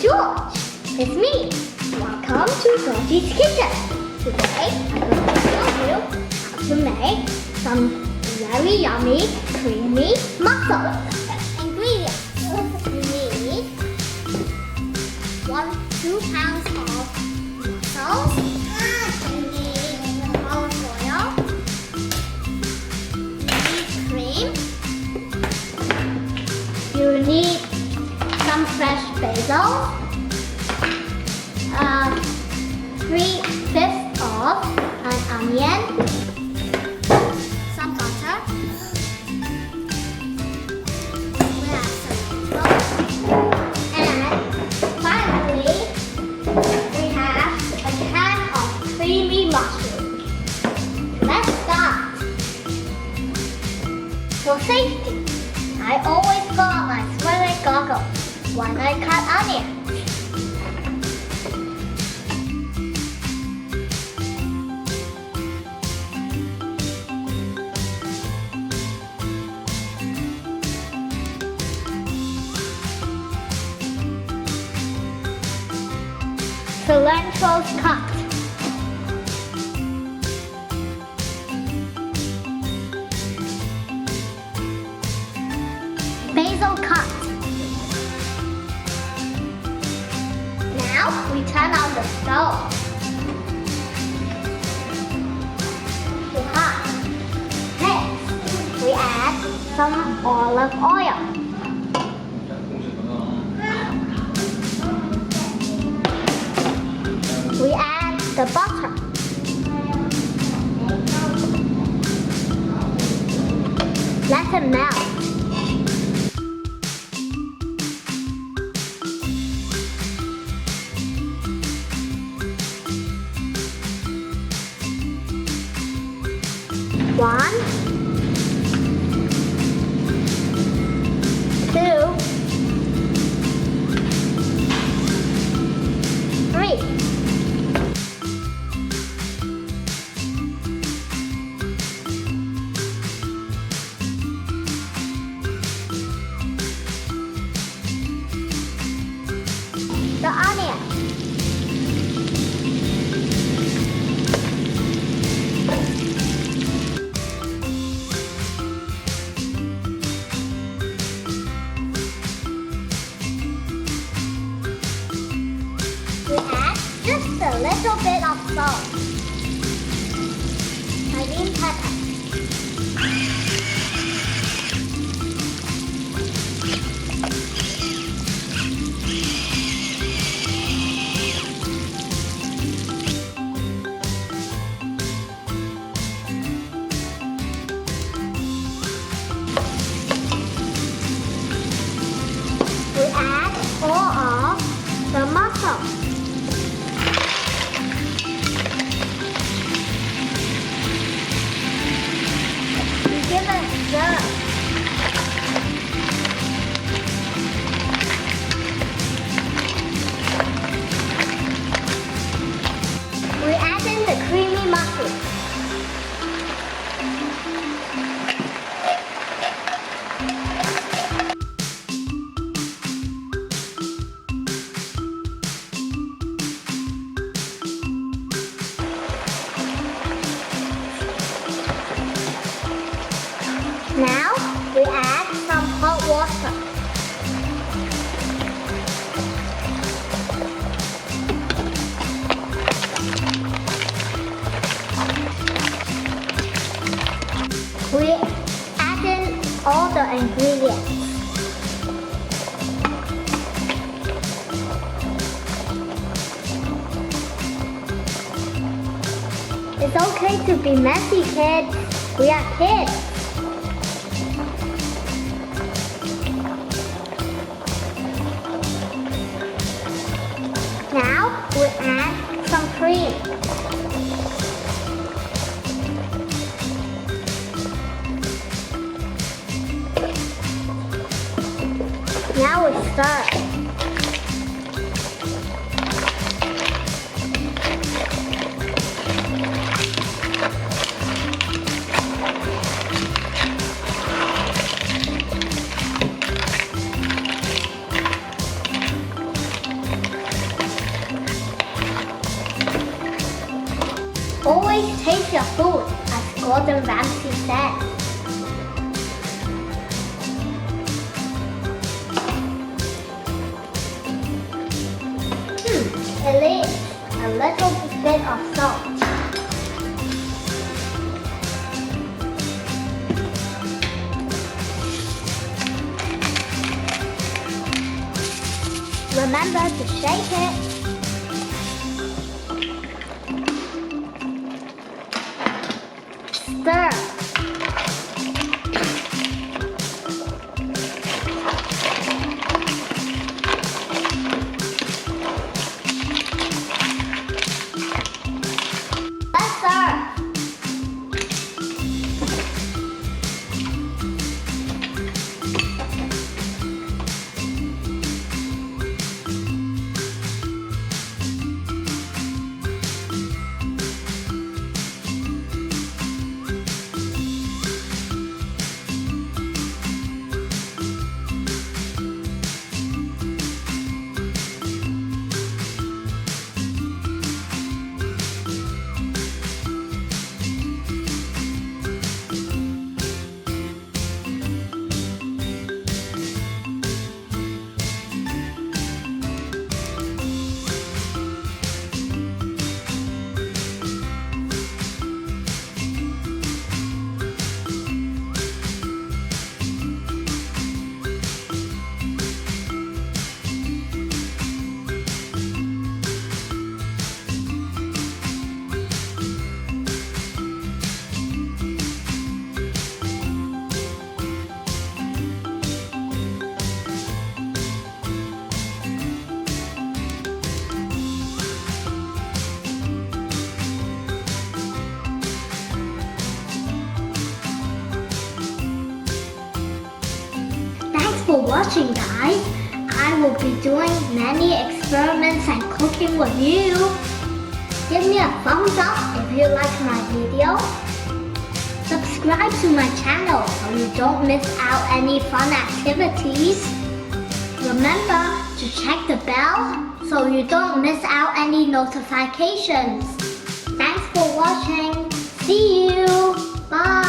George. It's me. Welcome to Georgie's kitchen. Today I'm going to show you how to make some very yummy, creamy mussels. Ingredients. You need 2 pounds of mussels. You need olive oil. You need cream. You need some fresh basil, 3/5 of an onion, some butter, we have some salt, and finally we have a can of creamy mushrooms. Let's start. For safety, I always got my swimming goggles when I cut onions. Cilantro's cut. Basil cut. Now we turn on the stove. Too hot. Next, we add some olive oil. We add the butter. Let it melt. One, 2, 3. The onion. We add just a little bit of salt. Green pepper. We add all of the mussels. We give it a stir. We add in the creamy mussels. Now we add some hot water. We add in all the ingredients. It's okay to be messy, kids. We are kids. Now we add some cream. Now we stir. Always taste your food, as Gordon Ramsay said. It is a little bit of salt. Remember to shake it. Stir. Let's serve. Thanks for watching, guys. I will be doing many experiments and cooking with you. Give me a thumbs up if you like my video. Subscribe to my channel so you don't miss out any fun activities. Remember to check the bell so you don't miss out any notifications. Thanks for watching. See you. Bye.